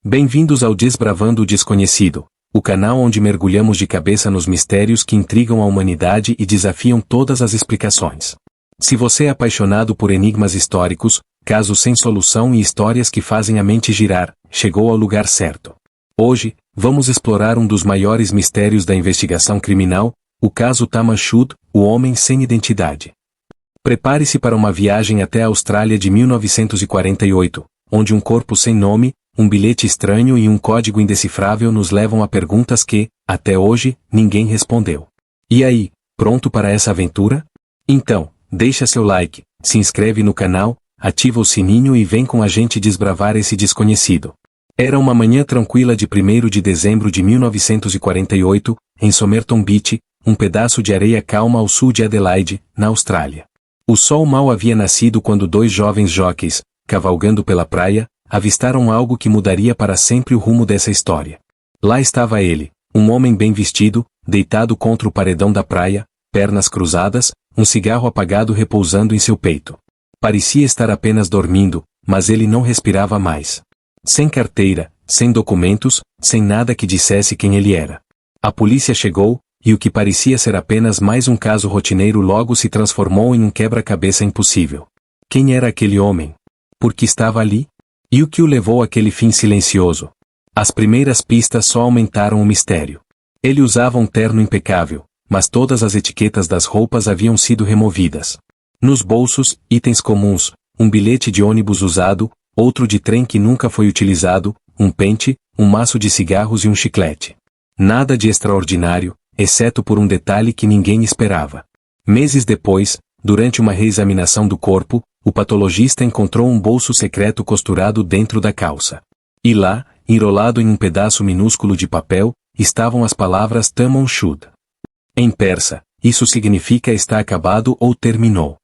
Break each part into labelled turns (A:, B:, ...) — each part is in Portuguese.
A: Bem-vindos ao Desbravando o Desconhecido, o canal onde mergulhamos de cabeça nos mistérios que intrigam a humanidade e desafiam todas as explicações. Se você é apaixonado por enigmas históricos, casos sem solução e histórias que fazem a mente girar, chegou ao lugar certo. Hoje, vamos explorar um dos maiores mistérios da investigação criminal, o caso Taman Shud, o homem sem identidade. Prepare-se para uma viagem até a Austrália de 1948, onde um corpo sem nome, um bilhete estranho e um código indecifrável nos levam a perguntas que, até hoje, ninguém respondeu. E aí, pronto para essa aventura? Então, deixa seu like, se inscreve no canal, ativa o sininho e vem com a gente desbravar esse desconhecido. Era uma manhã tranquila de 1º de dezembro de 1948, em Somerton Beach, um pedaço de areia calma ao sul de Adelaide, na Austrália. O sol mal havia nascido quando dois jovens jockeys, cavalgando pela praia, avistaram algo que mudaria para sempre o rumo dessa história. Lá estava ele, um homem bem vestido, deitado contra o paredão da praia, pernas cruzadas, um cigarro apagado repousando em seu peito. Parecia estar apenas dormindo, mas ele não respirava mais. Sem carteira, sem documentos, sem nada que dissesse quem ele era. A polícia chegou, e o que parecia ser apenas mais um caso rotineiro logo se transformou em um quebra-cabeça impossível. Quem era aquele homem? Por que estava ali? E o que o levou àquele fim silencioso? As primeiras pistas só aumentaram o mistério. Ele usava um terno impecável, mas todas as etiquetas das roupas haviam sido removidas. Nos bolsos, itens comuns, um bilhete de ônibus usado, outro de trem que nunca foi utilizado, um pente, um maço de cigarros e um chiclete. Nada de extraordinário, exceto por um detalhe que ninguém esperava. Meses depois, durante uma reexaminação do corpo, o patologista encontrou um bolso secreto costurado dentro da calça. E lá, enrolado em um pedaço minúsculo de papel, estavam as palavras Taman Shud. Em persa, isso significa está acabado ou terminou.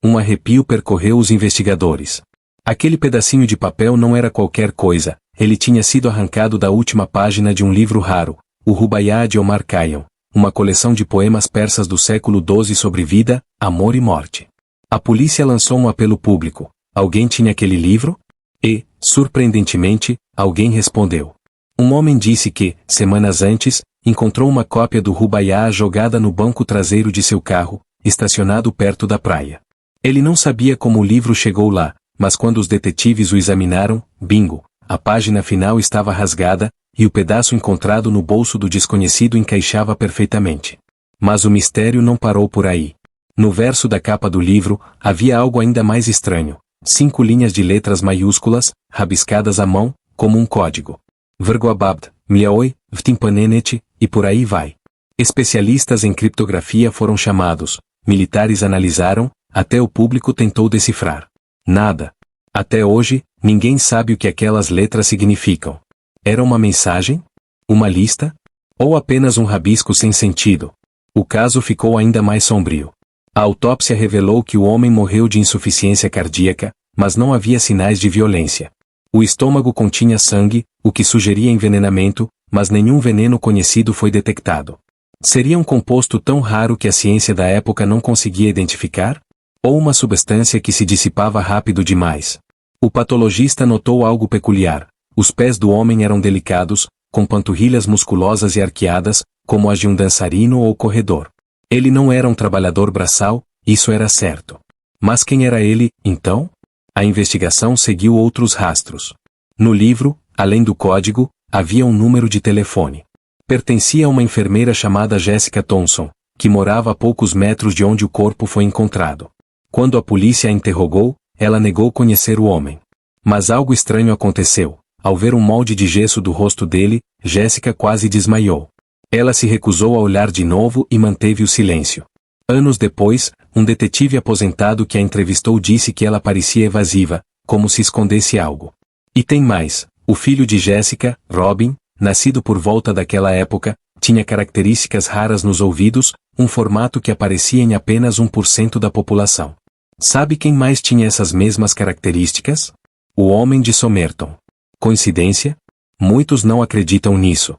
A: Um arrepio percorreu os investigadores. Aquele pedacinho de papel não era qualquer coisa, ele tinha sido arrancado da última página de um livro raro, o Rubaiyat de Omar Khayyam, uma coleção de poemas persas do século XII sobre vida, amor e morte. A polícia lançou um apelo público. Alguém tinha aquele livro? E, surpreendentemente, alguém respondeu. Um homem disse que, semanas antes, encontrou uma cópia do Rubaiyat jogada no banco traseiro de seu carro, estacionado perto da praia. Ele não sabia como o livro chegou lá, mas quando os detetives o examinaram, bingo, a página final estava rasgada, e o pedaço encontrado no bolso do desconhecido encaixava perfeitamente. Mas o mistério não parou por aí. No verso da capa do livro, havia algo ainda mais estranho. 5 linhas de letras maiúsculas, rabiscadas à mão, como um código. Vergoababd, Mliaoi, Vtimpanenete, e por aí vai. Especialistas em criptografia foram chamados, militares analisaram, até o público tentou decifrar. Nada. Até hoje, ninguém sabe o que aquelas letras significam. Era uma mensagem? Uma lista? Ou apenas um rabisco sem sentido? O caso ficou ainda mais sombrio. A autópsia revelou que o homem morreu de insuficiência cardíaca, mas não havia sinais de violência. O estômago continha sangue, o que sugeria envenenamento, mas nenhum veneno conhecido foi detectado. Seria um composto tão raro que a ciência da época não conseguia identificar? Ou uma substância que se dissipava rápido demais? O patologista notou algo peculiar. Os pés do homem eram delicados, com panturrilhas musculosas e arqueadas, como as de um dançarino ou corredor. Ele não era um trabalhador braçal, isso era certo. Mas quem era ele, então? A investigação seguiu outros rastros. No livro, além do código, havia um número de telefone. Pertencia a uma enfermeira chamada Jessica Thompson, que morava a poucos metros de onde o corpo foi encontrado. Quando a polícia a interrogou, ela negou conhecer o homem. Mas algo estranho aconteceu. Ao ver um molde de gesso do rosto dele, Jessica quase desmaiou. Ela se recusou a olhar de novo e manteve o silêncio. Anos depois, um detetive aposentado que a entrevistou disse que ela parecia evasiva, como se escondesse algo. E tem mais, o filho de Jessica, Robin, nascido por volta daquela época, tinha características raras nos ouvidos, um formato que aparecia em apenas 1% da população. Sabe quem mais tinha essas mesmas características? O homem de Somerton. Coincidência? Muitos não acreditam nisso.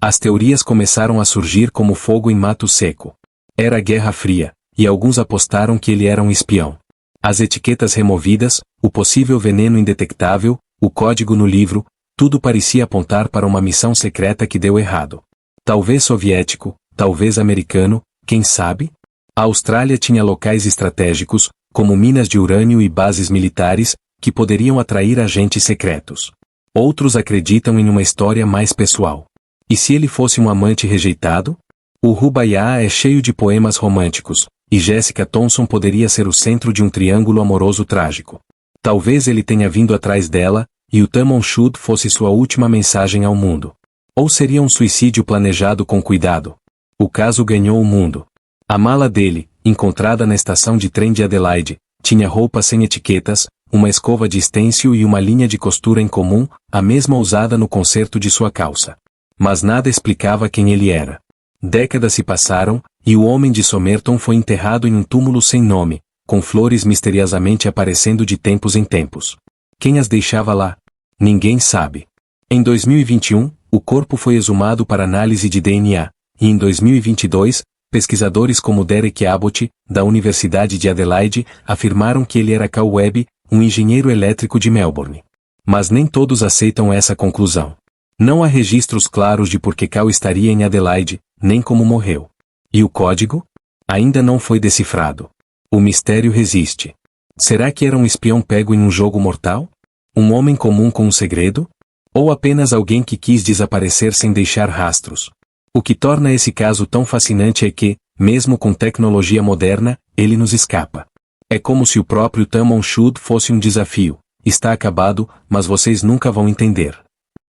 A: As teorias começaram a surgir como fogo em mato seco. Era a Guerra Fria, e alguns apostaram que ele era um espião. As etiquetas removidas, o possível veneno indetectável, o código no livro, Tudo parecia apontar para uma missão secreta que deu errado. Talvez soviético, talvez americano, quem sabe? A Austrália tinha locais estratégicos, como minas de urânio e bases militares, que poderiam atrair agentes secretos. Outros acreditam em uma história mais pessoal. E se ele fosse um amante rejeitado? O Rubaiyat é cheio de poemas românticos, e Jessica Thompson poderia ser o centro de um triângulo amoroso trágico. Talvez ele tenha vindo atrás dela, e o Tamon Shud fosse sua última mensagem ao mundo. Ou seria um suicídio planejado com cuidado. O caso ganhou o mundo. A mala dele, encontrada na estação de trem de Adelaide, tinha roupas sem etiquetas, uma escova de estêncil e uma linha de costura em comum, a mesma usada no conserto de sua calça. Mas nada explicava quem ele era. Décadas se passaram, e o homem de Somerton foi enterrado em um túmulo sem nome, com flores misteriosamente aparecendo de tempos em tempos. Quem as deixava lá? Ninguém sabe. Em 2021, o corpo foi exumado para análise de DNA, e em 2022, pesquisadores como Derek Abbott, da Universidade de Adelaide, afirmaram que ele era Cal Webb, um engenheiro elétrico de Melbourne. Mas nem todos aceitam essa conclusão. Não há registros claros de por que Cal estaria em Adelaide, nem como morreu. E o código? Ainda não foi decifrado. O mistério resiste. Será que era um espião pego em um jogo mortal? Um homem comum com um segredo? Ou apenas alguém que quis desaparecer sem deixar rastros? O que torna esse caso tão fascinante é que, mesmo com tecnologia moderna, ele nos escapa. É como se o próprio Tamon Shud fosse um desafio. Está acabado, mas vocês nunca vão entender.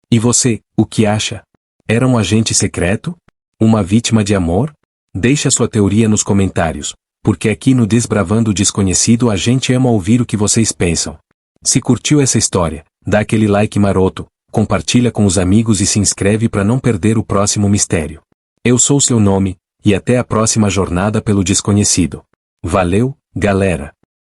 A: E você, o que acha? Era um agente secreto? Uma vítima de amor? Deixe a sua teoria nos comentários, porque aqui no Desbravando o Desconhecido a gente ama ouvir o que vocês pensam. Se curtiu essa história, dá aquele like maroto, compartilha com os amigos e se inscreve para não perder o próximo mistério. Eu sou seu nome, e até a próxima jornada pelo desconhecido. Valeu, galera!